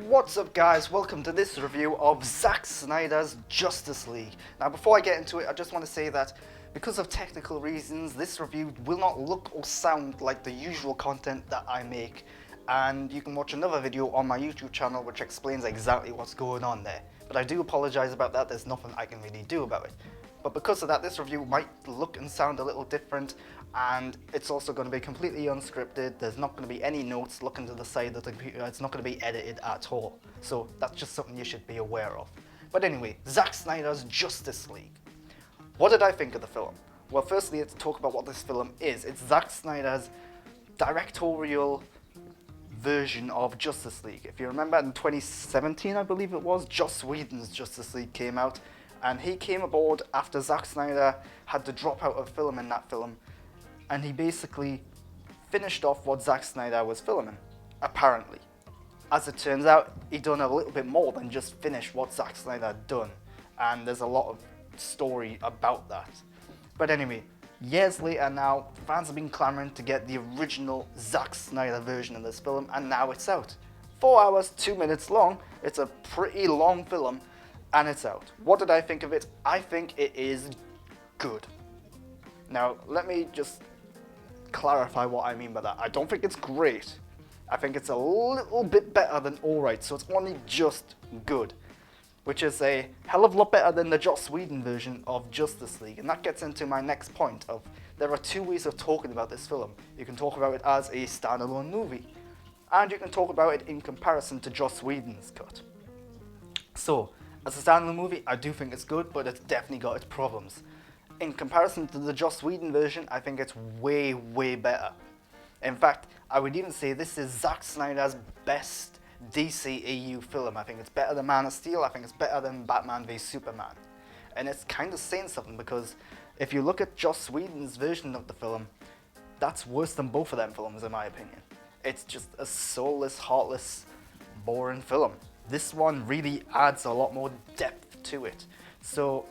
What's up guys, welcome to this review of Zack Snyder's Justice League. Now before I get into it, I just want to say that because of technical reasons, this review will not look or sound like the usual content that I make. And you can watch another video on my YouTube channel which explains exactly what's going on there. But I do apologise about that, there's nothing I can really do about it. But because of that, this review might look and sound a little different, and it's also going to be completely unscripted. There's not going to be any notes looking to the side of the computer. It's not going to be edited at all. So that's just something you should be aware of. But anyway, Zack Snyder's Justice League. What did I think of the film? Well, firstly, let's talk about what this film is. It's Zack Snyder's directorial version of Justice League. If you remember, in 2017, I believe it was, Joss Whedon's Justice League came out. And he came aboard after Zack Snyder had to drop out of filming that film, and he basically finished off what Zack Snyder was filming, apparently. As it turns out, he done a little bit more than just finish what Zack Snyder had done, and there's a lot of story about that. But anyway, years later now, fans have been clamoring to get the original Zack Snyder version of this film, and now it's out. 4 hours, 2 minutes long. It's a pretty long film. And it's out. What did I think of it? I think it is good. Now, let me just clarify what I mean by that. I don't think it's great. I think it's a little bit better than alright, so it's only just good. Which is a hell of a lot better than the Joss Whedon version of Justice League. And that gets into my next point of, there are two ways of talking about this film. You can talk about it as a standalone movie, and you can talk about it in comparison to Joss Whedon's cut. So, as a standalone movie, I do think it's good, but it's definitely got its problems. In comparison to the Joss Whedon version, I think it's way, way better. In fact, I would even say this is Zack Snyder's best DCEU film. I think it's better than Man of Steel, I think it's better than Batman v Superman. And it's kind of saying something, because if you look at Joss Whedon's version of the film, that's worse than both of them films in my opinion. It's just a soulless, heartless, boring film. This one really adds a lot more depth to it. So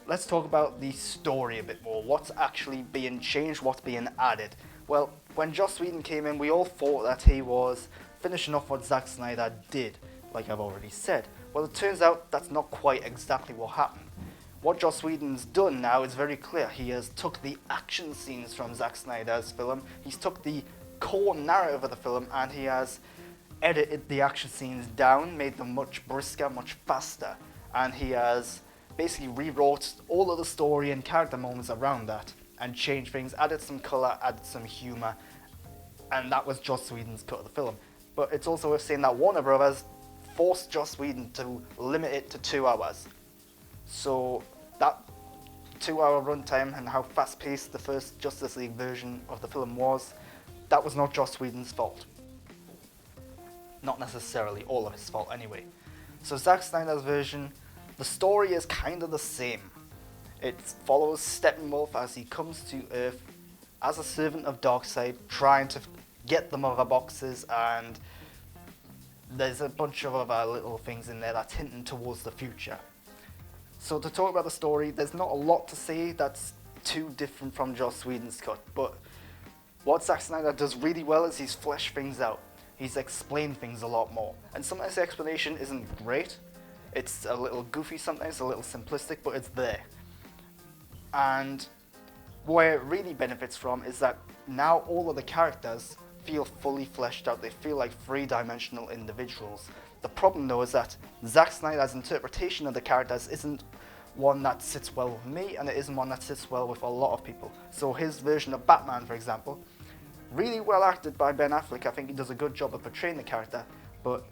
let's talk about the story a bit more. What's actually being changed, what's being added? Well, when Joss Whedon came in, we all thought that he was finishing off what Zack Snyder did, like I've already said. Well, it turns out that's not quite exactly what happened. What Joss Whedon's done now is very clear. He has took the action scenes from Zack Snyder's film, he's took the core narrative of the film, and he has edited the action scenes down, made them much brisker, much faster, and he has basically rewrote all of the story and character moments around that and changed things, added some colour, added some humour, and that was Joss Whedon's cut of the film. But it's also worth saying that Warner Brothers forced Joss Whedon to limit it to 2 hours. So that 2 hour runtime and how fast paced the first Justice League version of the film was, that was not Joss Whedon's fault. Not necessarily all of his fault anyway. So Zack Snyder's version, the story is kind of the same. It follows Steppenwolf as he comes to Earth as a servant of Darkseid, trying to get the mother boxes, and there's a bunch of other little things in there that's hinting towards the future. So to talk about the story, there's not a lot to say that's too different from Joss Whedon's cut, but what Zack Snyder does really well is he's fleshed things out. He's explained things a lot more. And sometimes the explanation isn't great. It's a little goofy sometimes, a little simplistic, but it's there. And where it really benefits from is that now all of the characters feel fully fleshed out. They feel like three-dimensional individuals. The problem though is that Zack Snyder's interpretation of the characters isn't one that sits well with me, and it isn't one that sits well with a lot of people. So his version of Batman, for example, really well acted by Ben Affleck. I think he does a good job of portraying the character, but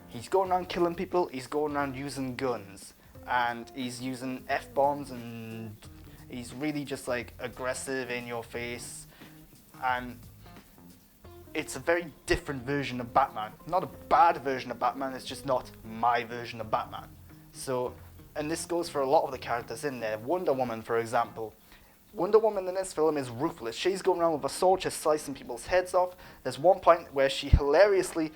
he's going around killing people, he's going around using guns, and he's using F-bombs, and he's really just like aggressive in your face, and it's a very different version of Batman. Not a bad version of Batman, it's just not my version of Batman. So, and this goes for a lot of the characters in there. Wonder Woman, for example. Wonder Woman in this film is ruthless. She's going around with a sword, just slicing people's heads off. There's one point where she hilariously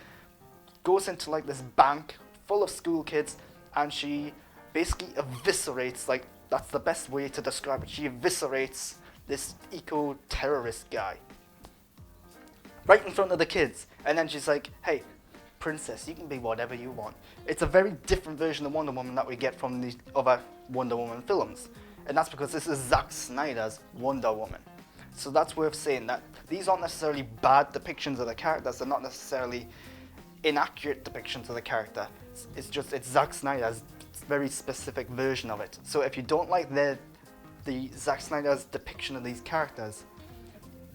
goes into like this bank full of school kids, and she basically eviscerates, like that's the best way to describe it, she eviscerates this eco-terrorist guy right in front of the kids, and then she's like, hey, princess, you can be whatever you want. It's a very different version of Wonder Woman that we get from the other Wonder Woman films. And that's because this is Zack Snyder's Wonder Woman. So that's worth saying, that these aren't necessarily bad depictions of the characters, they're not necessarily inaccurate depictions of the character. It's Zack Snyder's very specific version of it. So if you don't like the Zack Snyder's depiction of these characters,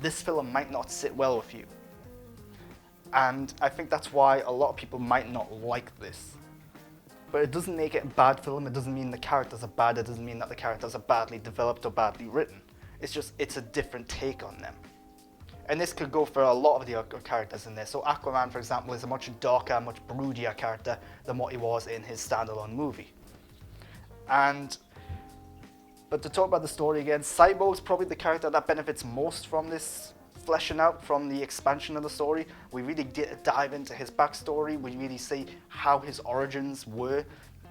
this film might not sit well with you. And I think that's why a lot of people might not like this. But it doesn't make it a bad film, it doesn't mean the characters are bad, it doesn't mean that the characters are badly developed or badly written. It's just, it's a different take on them. And this could go for a lot of the other characters in there. So Aquaman, for example, is a much darker, much broodier character than what he was in his standalone movie. But to talk about the story again, Cyborg's probably the character that benefits most from this fleshing out, from the expansion of the story. We really dive into his backstory, we really see how his origins were,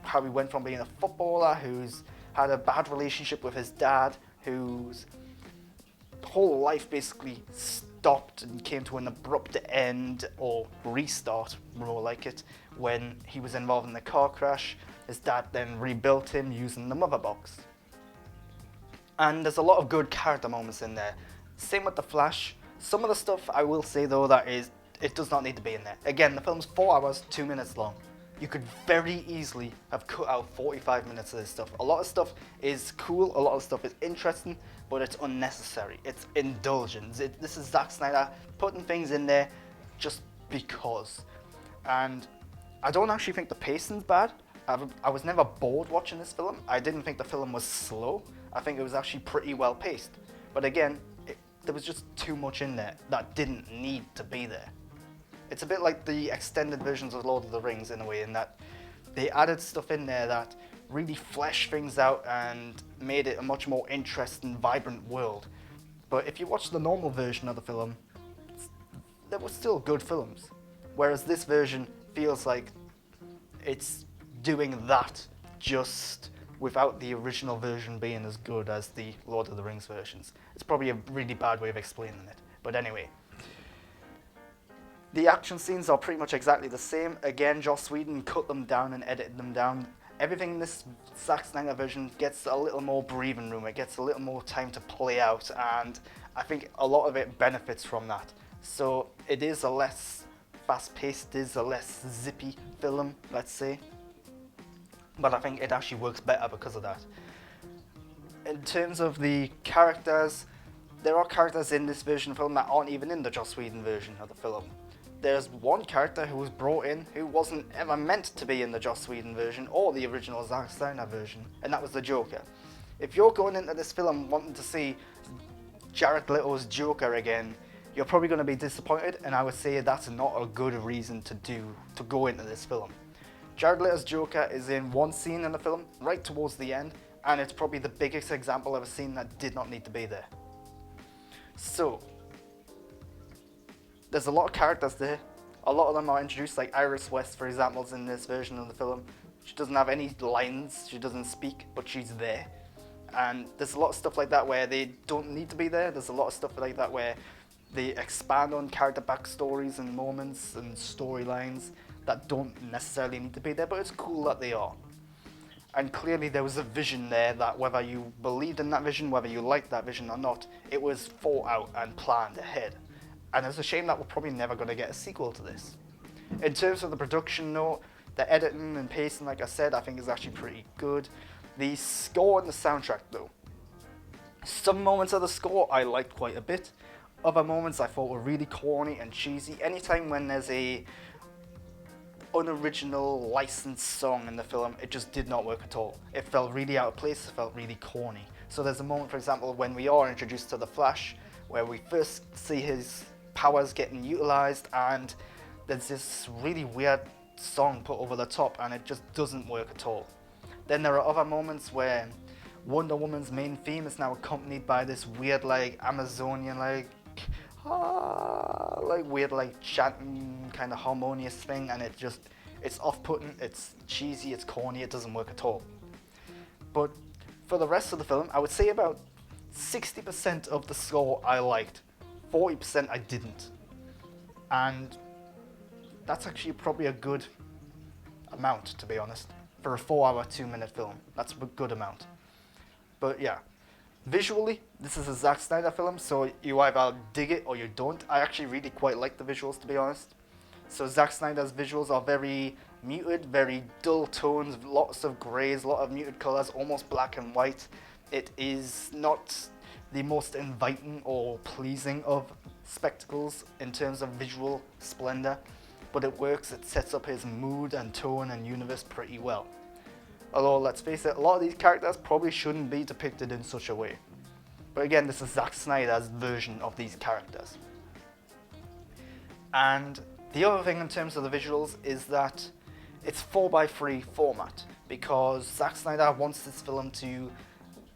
how he went from being a footballer who's had a bad relationship with his dad, whose whole life basically stopped and came to an abrupt end, or restart, more like it, when he was involved in the car crash. His dad then rebuilt him using the mother box. And there's a lot of good character moments in there. Same with the Flash. Some of the stuff I will say though, it does not need to be in there. Again, the film's 4 hours, 2 minutes long. You could very easily have cut out 45 minutes of this stuff. A lot of stuff is cool, a lot of stuff is interesting, but it's unnecessary. It's indulgence. This is Zack Snyder putting things in there just because. And I don't actually think the pacing's bad. I was never bored watching this film. I didn't think the film was slow. I think it was actually pretty well paced. But again, there was just too much in there that didn't need to be there. It's a bit like the extended versions of Lord of the Rings in a way, in that they added stuff in there that really fleshed things out and made it a much more interesting, vibrant world. But if you watch the normal version of the film, they were still good films. Whereas this version feels like it's doing that just without the original version being as good as the Lord of the Rings versions. It's probably a really bad way of explaining it. But anyway. The action scenes are pretty much exactly the same. Again, Joss Whedon cut them down and edited them down. Everything in this Zack Snyder version gets a little more breathing room. It gets a little more time to play out, and I think a lot of it benefits from that. So it is a less fast-paced, it is a less zippy film, let's say. But I think it actually works better because of that. In terms of the characters, there are characters in this version of the film that aren't even in the Joss Whedon version of the film. There's one character who was brought in who wasn't ever meant to be in the Joss Whedon version or the original Zack Snyder version, and that was the Joker. If you're going into this film wanting to see Jared Leto's Joker again, you're probably going to be disappointed, and I would say that's not a good reason to go into this film. Jared Leto's Joker is in one scene in the film, right towards the end, and it's probably the biggest example I've ever seen that did not need to be there. So, there's a lot of characters there. A lot of them are introduced, like Iris West, for example, is in this version of the film. She doesn't have any lines, she doesn't speak, but she's there. And there's a lot of stuff like that where they don't need to be there. There's a lot of stuff like that where they expand on character backstories and moments and storylines that don't necessarily need to be there, but it's cool that they are. And clearly there was a vision there that whether you believed in that vision, whether you liked that vision or not, it was thought out and planned ahead. And it's a shame that we're probably never going to get a sequel to this. In terms of the production note, the editing and pacing, like I said, I think is actually pretty good. The score and the soundtrack though. Some moments of the score I liked quite a bit. Other moments I thought were really corny and cheesy. Anytime when there's a unoriginal licensed song in the film, it just did not work at all. It felt really out of place, it felt really corny. So there's a moment, for example, when we are introduced to the Flash, where we first see his powers getting utilized, and there's this really weird song put over the top, and it just doesn't work at all. Then there are other moments where Wonder Woman's main theme is now accompanied by this weird, like, Amazonian, like weird, like, chanting kind of harmonious thing, and it's off-putting, it's cheesy, it's corny, it doesn't work at all. But for the rest of the film, I would say about 60% of the score I liked, 40% I didn't. And that's actually probably a good amount, to be honest. For a 4-hour, 2-minute film, that's a good amount. But yeah, visually, this is a Zack Snyder film, so you either dig it or you don't. I actually really quite like the visuals, to be honest. So Zack Snyder's visuals are very muted, very dull tones, lots of greys, a lot of muted colors, almost black and white. It is not the most inviting or pleasing of spectacles in terms of visual splendor, but it works. It sets up his mood and tone and universe pretty well. Although, let's face it, a lot of these characters probably shouldn't be depicted in such a way. But again, this is Zack Snyder's version of these characters. And the other thing in terms of the visuals is that it's 4:3 format, because Zack Snyder wants this film to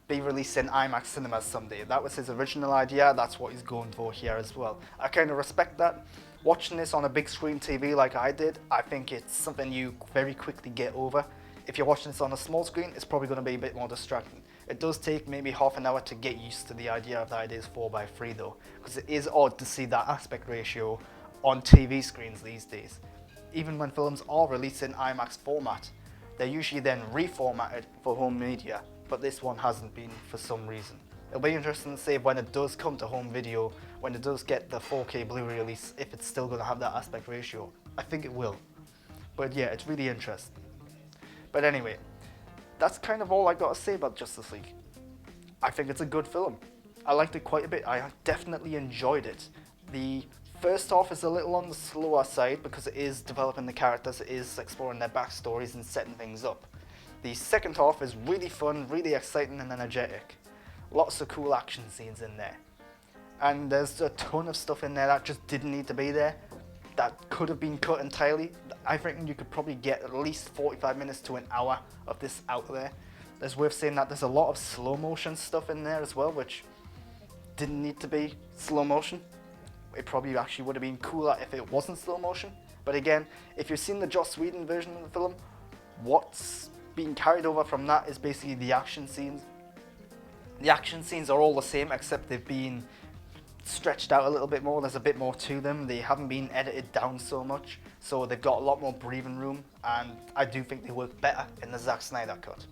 be released in IMAX cinemas someday. That was his original idea, that's what he's going for here as well. I kind of respect that. Watching this on a big screen TV like I did, I think it's something you very quickly get over. If you're watching this on a small screen, it's probably going to be a bit more distracting. It does take maybe half an hour to get used to the idea of that it is 4:3 though, because it is odd to see that aspect ratio on TV screens these days. Even when films are released in IMAX format, they're usually then reformatted for home media, but this one hasn't been for some reason. It'll be interesting to see when it does come to home video, when it does get the 4K Blu-ray release, if it's still going to have that aspect ratio. I think it will. But yeah, it's really interesting. But anyway, that's kind of all I got to say about Justice League. I think it's a good film. I liked it quite a bit. I definitely enjoyed it. The first half is a little on the slower side because it is developing the characters, it is exploring their backstories and setting things up. The second half is really fun, really exciting and energetic. Lots of cool action scenes in there. And there's a ton of stuff in there that just didn't need to be there, that could have been cut entirely. I think you could probably get at least 45 minutes to an hour of this out there. It's worth saying that there's a lot of slow motion stuff in there as well, which didn't need to be slow motion. It probably actually would have been cooler if it wasn't slow motion. But again, if you've seen the Joss Whedon version of the film, what's being carried over from that is basically the action scenes. The action scenes are all the same, except they've been stretched out a little bit more. There's a bit more to them. They haven't been edited down so much, so they've got a lot more breathing room, and I do think they work better in the Zack Snyder cut.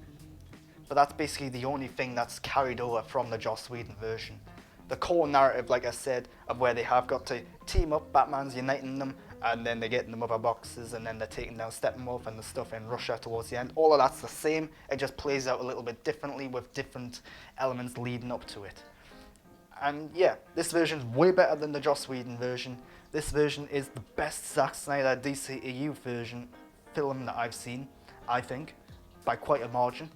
But that's basically the only thing that's carried over from the Joss Whedon version. The core narrative, like I said, of where they have got to team up, Batman's uniting them, and then they're getting the mother boxes, and then they're taking down Steppenwolf and the stuff in Russia towards the end. All of that's the same, it just plays out a little bit differently with different elements leading up to it. And yeah, this version's way better than the Joss Whedon version. This version is the best Zack Snyder DCEU film that I've seen, I think, by quite a margin.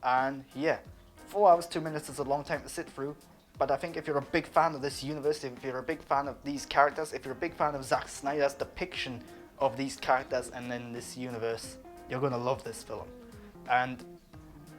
And yeah, 4 hours, 2 minutes is a long time to sit through, but I think if you're a big fan of this universe, if you're a big fan of these characters, if you're a big fan of Zack Snyder's depiction of these characters and then this universe, you're gonna love this film. And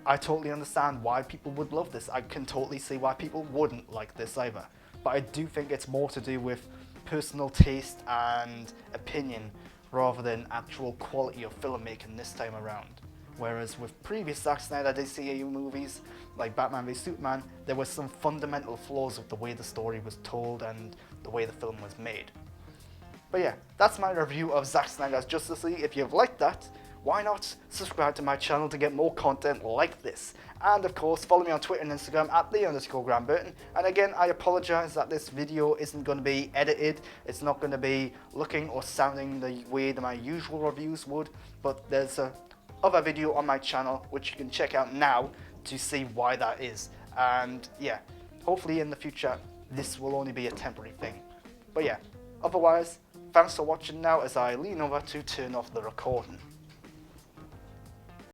I totally understand why people would love this. I can totally see why people wouldn't like this either. But I do think it's more to do with personal taste and opinion rather than actual quality of filmmaking this time around. Whereas with previous Zack Snyder DCEU movies, like Batman v Superman, there were some fundamental flaws with the way the story was told and the way the film was made. But yeah, that's my review of Zack Snyder's Justice League. If you've liked that, why not subscribe to my channel to get more content like this? And of course, follow me on Twitter and Instagram at @the_GrantBurton. And again, I apologise that this video isn't going to be edited. It's not going to be looking or sounding the way that my usual reviews would. But there's a other video on my channel which you can check out now to see why that is. And yeah, hopefully in the future, this will only be a temporary thing. But yeah, otherwise, thanks for watching now as I lean over to turn off the recording.